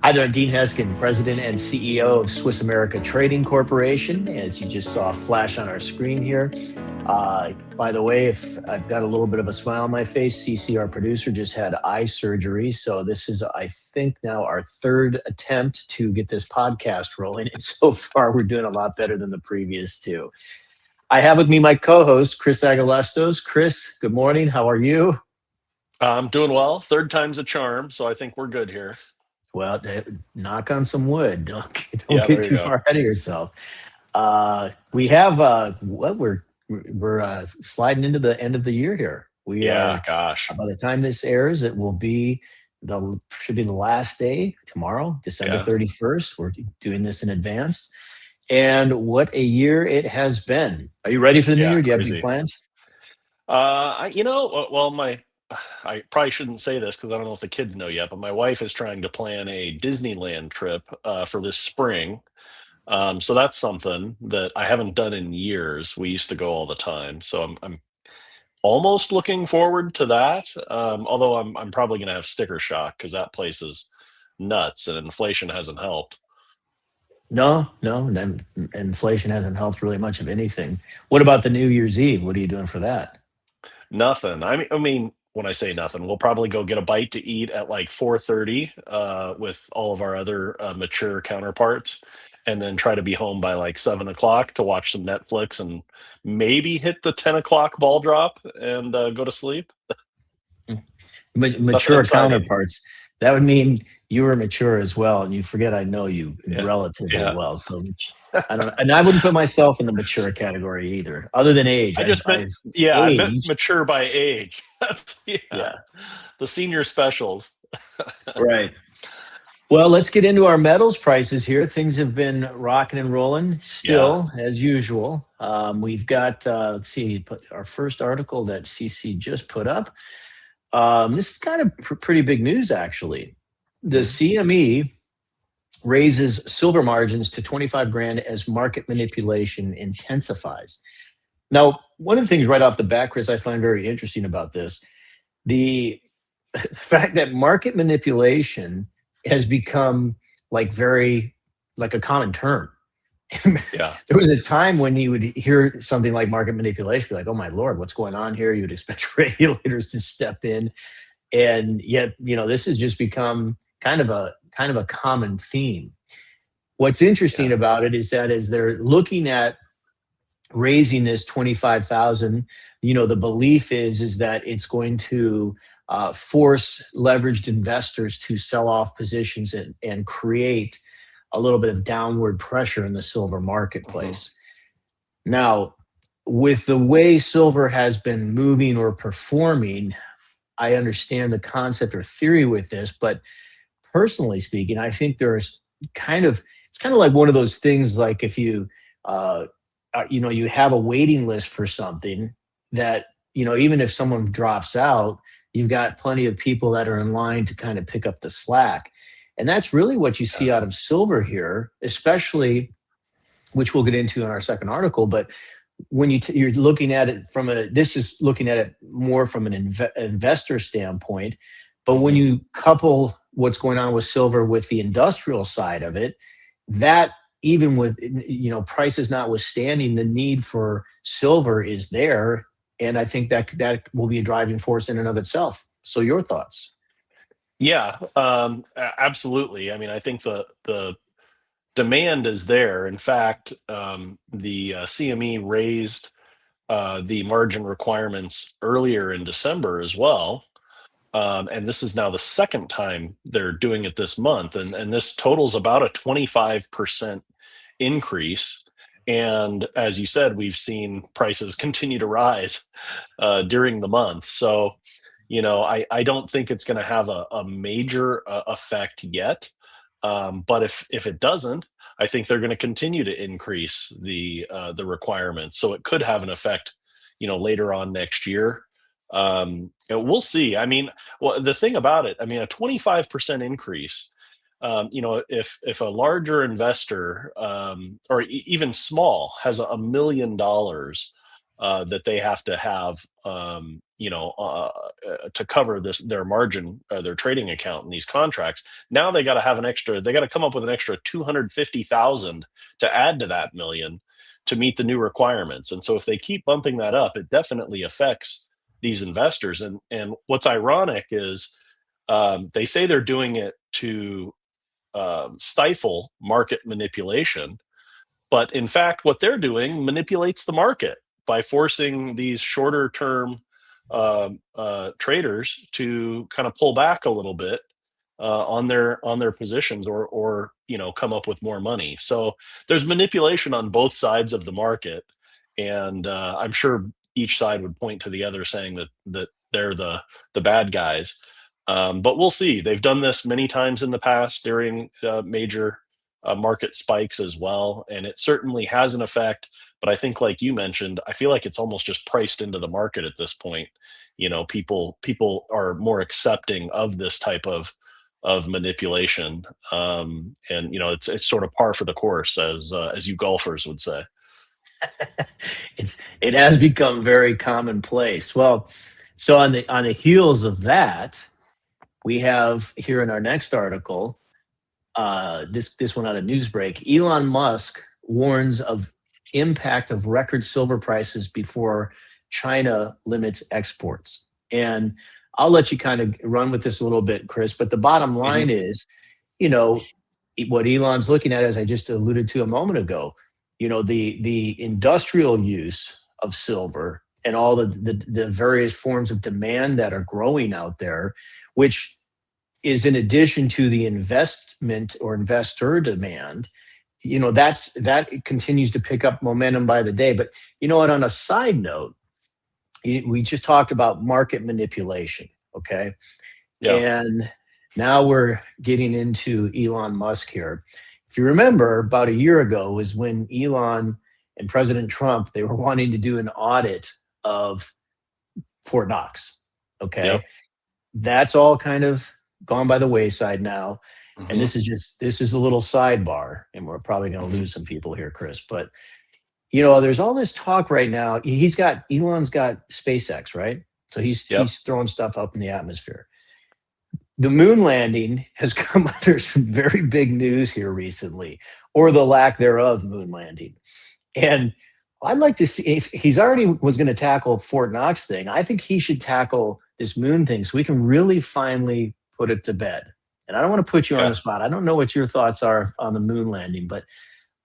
Hi there, Dean Heskin, President and CEO of Swiss America Trading Corporation. As you just saw flash on our screen here. By the way, if I've got a little bit of a smile on my face, CC, our producer, just had eye surgery. So this is, I think, now our third attempt to get this podcast rolling. And so far, we're doing a lot better than the previous two. I have with me my co-host, Chris Agelastos. Chris, good morning. How are you? I'm doing well. Third time's a charm, so I think we're good here. Well, knock on some wood. Don't Yeah, get there you too go. far ahead of yourself. We have what we're sliding into the end of the year here. We Yeah, are gosh. by the time this airs, it will be the should be the last day tomorrow, December Yeah, 31st. We're doing this in advance. And what a year it has been. Are you ready for the new yeah, year? Do you have any crazy. plans? Well, I probably shouldn't say this because I don't know if the kids know yet, but my wife is trying to plan a Disneyland trip for this spring. So that's something that I haven't done in years. We used to go all the time, so I'm almost looking forward to that. Although I'm probably gonna have sticker shock because that place is nuts and inflation hasn't helped. No, no, and inflation hasn't helped really much of anything. What about the New Year's Eve? What are you doing for that? Nothing. I mean, when I say nothing, we'll probably go get a bite to eat at like 4:30 with all of our other mature counterparts, and then try to be home by like 7 o'clock to watch some Netflix and maybe hit the 10 o'clock ball drop and go to sleep. Nothing Mature exciting. counterparts. That would mean you were mature as well, and you forget I know you Yeah, relatively yeah. well. So I don't, and I wouldn't put myself in the mature category either, other than age. I I've just meant, I've yeah, I meant aged. mature by age. That's yeah, Yeah, the senior specials. right. Well, let's get into our metals prices here. Things have been rocking and rolling Yeah. still, as usual. We've got, let's see, our first article that CC just put up. This is kind of pretty big news, actually. The Mhm. CME raises silver margins to 25 grand as market manipulation intensifies. Now, one of the things right off the bat, Chris, I find very interesting about this, the fact that market manipulation has become like very like a common term. Yeah. There was a time when you would hear something like market manipulation, be like, "Oh my lord, what's going on here?" You would expect regulators to step in, and yet, this has just become kind of a common theme. What's interesting Yeah. about it is that as they're looking at raising this 25,000, the belief is that it's going to force leveraged investors to sell off positions and create a little bit of downward pressure in the silver Mhm. marketplace. Now, with the way silver has been moving or performing, I understand the concept or theory with this, but personally speaking, I think there's it's kind of like one of those things like if you uh, you have a waiting list for something that, even if someone drops out, you've got plenty of people that are in line to kind of pick up the slack. And that's really what you see Yeah. out of silver here, especially, which we'll get into in our second article. But when you're looking at it this is looking at it more from an investor standpoint. But when Mhm. you couple what's going on with silver with the industrial side of it, that even with prices notwithstanding, the need for silver is there, and I think that will be a driving force in and of itself. So your thoughts? Yeah, absolutely. I mean, I think the demand is there. In fact, the CME raised the margin requirements earlier in December as well, and this is now the second time they're doing it this month, and this totals about a 25% increase. And as you said, we've seen prices continue to rise during the month. So, I don't think it's going to have a major effect yet. But if it doesn't, I think they're going to continue to increase the requirements. So it could have an effect, later on next year. We'll see. I mean, well, the thing about it, I mean, a 25% increase. If a larger investor, or even small, has $1 million that they have to have, to cover this their margin, their trading account in these contracts. Now they got to have an extra. They got to come up with an extra 250,000 to add to that million to meet the new requirements. And so if they keep bumping that up, it definitely affects these investors. And what's ironic is they say they're doing it to stifle market manipulation, but in fact, what they're doing manipulates the market by forcing these shorter term traders to kind of pull back a little bit on their positions, or come up with more money. So there's manipulation on both sides of the market, and I'm sure each side would point to the other, saying that they're the bad guys. But we'll see. They've done this many times in the past during major market spikes as well, and it certainly has an effect. But I think, like you mentioned, I feel like it's almost just priced into the market at this point. People are more accepting of this type of manipulation, and it's sort of par for the course, as you golfers would say. It has become very commonplace. Well, so on the heels of that, we have here in our next article, this one on a Newsbreak. Elon Musk warns of impact of record silver prices before China limits exports. And I'll let you kind of run with this a little bit, Chris. But the bottom Hmm. line is, you know, what Elon's looking at, as I just alluded to a moment ago, the industrial use of silver and all the various forms of demand that are growing out there, which is in addition to the investment or investor demand. That continues to pick up momentum by the day. But you know what, on a side note, we just talked about market manipulation, okay? Yeah. And now we're getting into Elon Musk here. If you remember, about a year ago was when Elon and President Trump, they were wanting to do an audit of Fort Knox, okay? Yep. That's all kind of gone by the wayside now. And Hmm. this is a little sidebar, and we're probably going to Hmm. lose some people here, Chris. But there's all this talk right now. Elon's got SpaceX, right? So Yep. he's throwing stuff up in the atmosphere. The moon landing has come under some very big news here recently, or the lack thereof moon landing. And I'd like to see, if he's already was going to tackle Fort Knox thing, I think he should tackle this moon thing so we can really finally put it to bed. And I don't want to put you on the Yeah. spot. I don't know what your thoughts are on the moon landing, but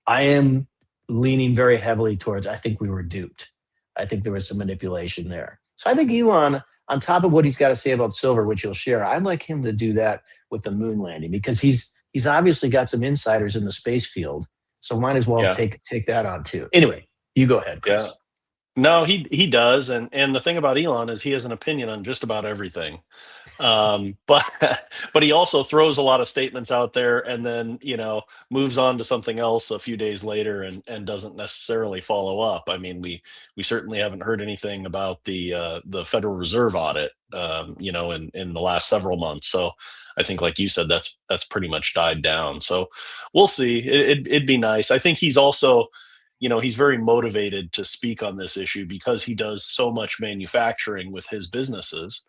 I am leaning very heavily towards, I think we were duped. I think there was some manipulation there. So I think Elon, on top of what he's got to say about silver, which he'll share, I'd like him to do that with the moon landing, because he's obviously got some insiders in the space field. So might as well Yeah. take that on too. Anyway, you go ahead, Yeah. Chris. No, he does, and the thing about Elon is he has an opinion on just about everything. But but he also throws a lot of statements out there, and then moves on to something else a few days later, and doesn't necessarily follow up. I mean, we certainly haven't heard anything about the Federal Reserve audit, in the last several months. So I think, like you said, that's pretty much died down. So we'll see. It'd be nice. I think he's also, he's very motivated to speak on this issue because he does so much manufacturing with his businesses.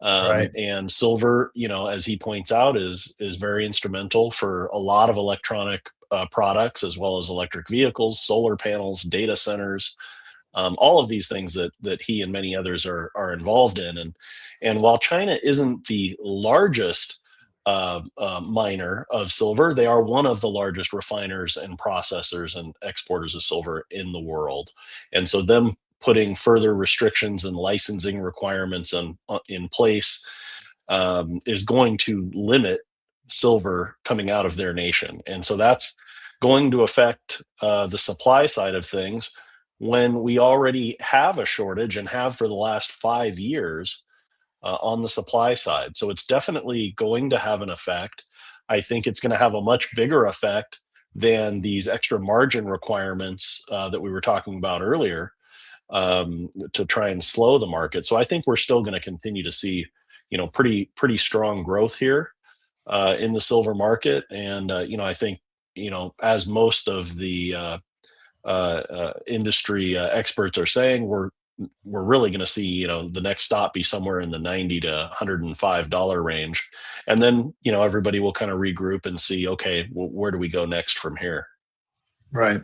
Right. And silver, as he points out, is very instrumental for a lot of electronic products, as well as electric vehicles, solar panels, data centers, all of these things that he and many others are involved in. And while China isn't the largest miner of silver, they are one of the largest refiners and processors and exporters of silver in the world. And so them putting further restrictions and licensing requirements in place is going to limit silver coming out of their nation. And so that's going to affect the supply side of things, when we already have a shortage and have for the last 5 years on the supply side. So it's definitely going to have an effect. I think it's going to have a much bigger effect than these extra margin requirements that we were talking about earlier, to try and slow the market. So I think we're still going to continue to see, pretty strong growth here in the silver market. And I think, as most of the industry experts are saying, we're really going to see, the next stop be somewhere in the 90 to $105 range, and then everybody will kind of regroup and see, okay, where do we go next from here? Right.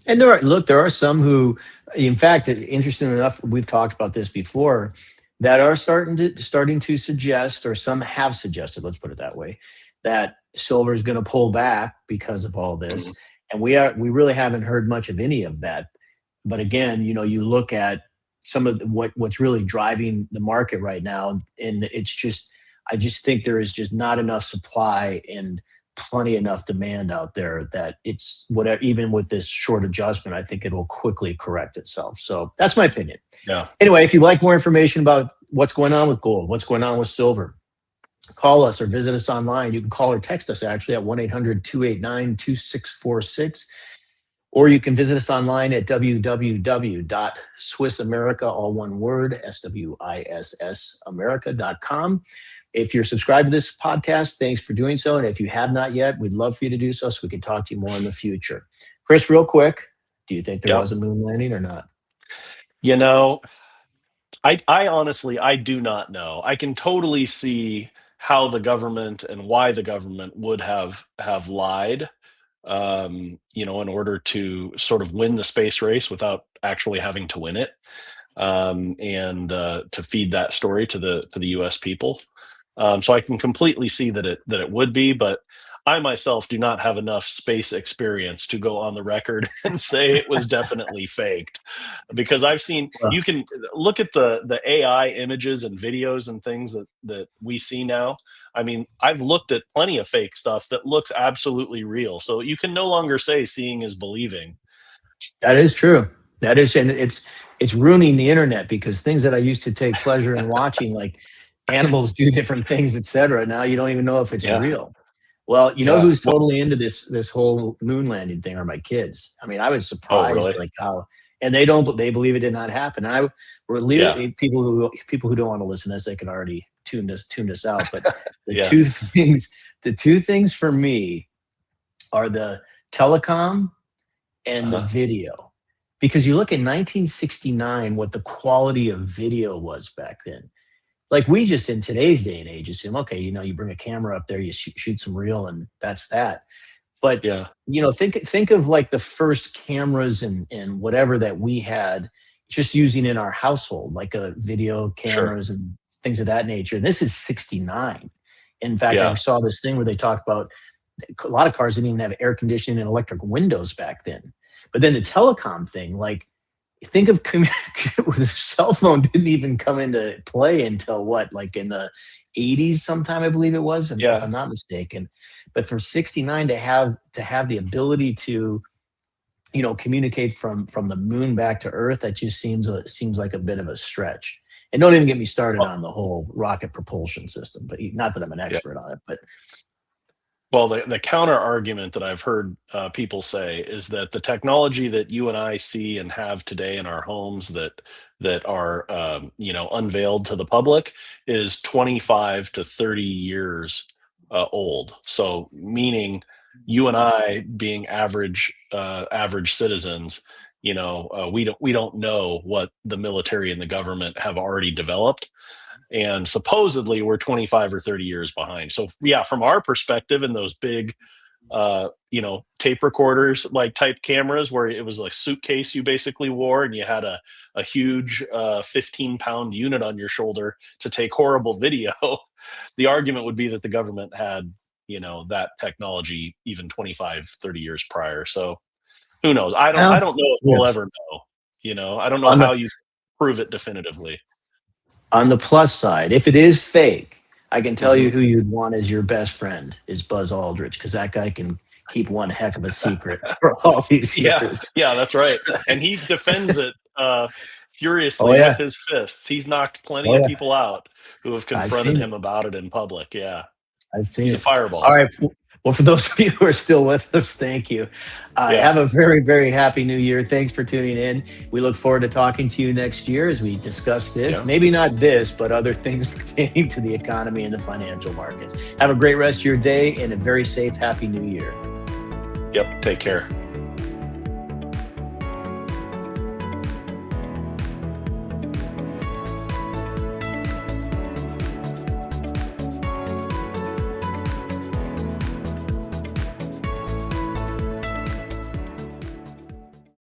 And there are some who, in fact, interesting enough, we've talked about this before, that are starting to suggest, or some have suggested, let's put it that way, that silver is going to pull back because of all Mhm. this. And we really haven't heard much of any of that. But again, you look at some of what's really driving the market right now, and I just think there is just not enough supply and plenty enough demand out there that it's whatever. Even with this short adjustment, I think it will quickly correct itself. So that's my opinion. Yeah. Anyway, if you'd like more information about what's going on with gold, what's going on with silver, call us or visit us online. You can call or text us actually at 1-800-289-2646. Or you can visit us online at www.swissamerica, all one word, SWISS America.com. If you're subscribed to this podcast, thanks for doing so. And if you have not yet, we'd love for you to do so we can talk to you more in the future. Chris, real quick, do you think there Yeah. was a moon landing or not? You know, I honestly, I do not know. I can totally see how the government and why the government would have lied, in order to sort of win the space race without actually having to win it, and to feed that story to the U.S. people. So I can completely see that it would be, but I myself do not have enough space experience to go on the record and say it was definitely faked, because I've seen, Well, you can look at the AI images and videos and things that we see now. I mean, I've looked at plenty of fake stuff that looks absolutely real. So you can no longer say seeing is believing. that is true. That is, and it's ruining the internet because things that I used to take pleasure in watching, like animals do different things, etc. Now you don't even know if it's Yeah. real. Well, you know Yeah. who's totally into this whole moon landing thing are my kids. I mean, I was Oh, surprised really? like how, and they believe it did not happen. And I were Yeah. people who don't want to listen to this, they can already tune this out. But the Yeah. two things the two things for me are the telecom and the Uh-huh. video. Because you look at 1969, what the quality of video was back then. Like we just in today's day and age assume, okay, you bring a camera up there, you shoot some reel, and that's that. But Yeah. think of like the first cameras and whatever that we had just using in our household, like video Sure. cameras and things of that nature. And this is 69. In fact, I Yeah. saw this thing where they talked about a lot of cars didn't even have air conditioning and electric windows back then. But then the telecom thing, like think of the cell phone didn't even come into play until what, like in the 80s sometime, I believe it was, if Yeah. I'm not mistaken. But for 69 to have the ability to communicate from the moon back to Earth, that just seems like a bit of a stretch. And don't even get me started Well, on the whole rocket propulsion system. But not that I'm an yeah. expert on it, but Well, the counter argument that I've heard people say is that the technology that you and I see and have today in our homes that are, unveiled to the public is 25 to 30 years old. So meaning you and I being average citizens, we don't know what the military and the government have already developed, and supposedly we're 25 or 30 years behind. So yeah, from our perspective, in those big tape recorders like type cameras where it was like suitcase you basically wore, and you had a huge 15-pound unit on your shoulder to take horrible video. The argument would be that the government had that technology even 25, 30 years prior. So who knows? I don't well, I don't know if we'll yes. ever know. I don't know On how the you prove it definitively. on the plus side, if it is fake, I can tell Hmm. you who you'd want as your best friend is Buzz Aldrich, because that guy can keep one heck of a secret for all these Yeah, years. yeah, that's right. And he defends it Oh furiously with yeah, his fists. He's knocked plenty oh of yeah, people out who have I've confronted seen it. him about it in public. Yeah, I've seen he's a it. All fireball. right. Well, for those of you who are still with us, thank you. Yeah, Have a very, very happy new year. Thanks for tuning in. We look forward to talking to you next year as we discuss this. yeah, Maybe not this, but other things pertaining to the economy and the financial markets. Have a great rest of your day and a very safe, happy new year. yep. Take care.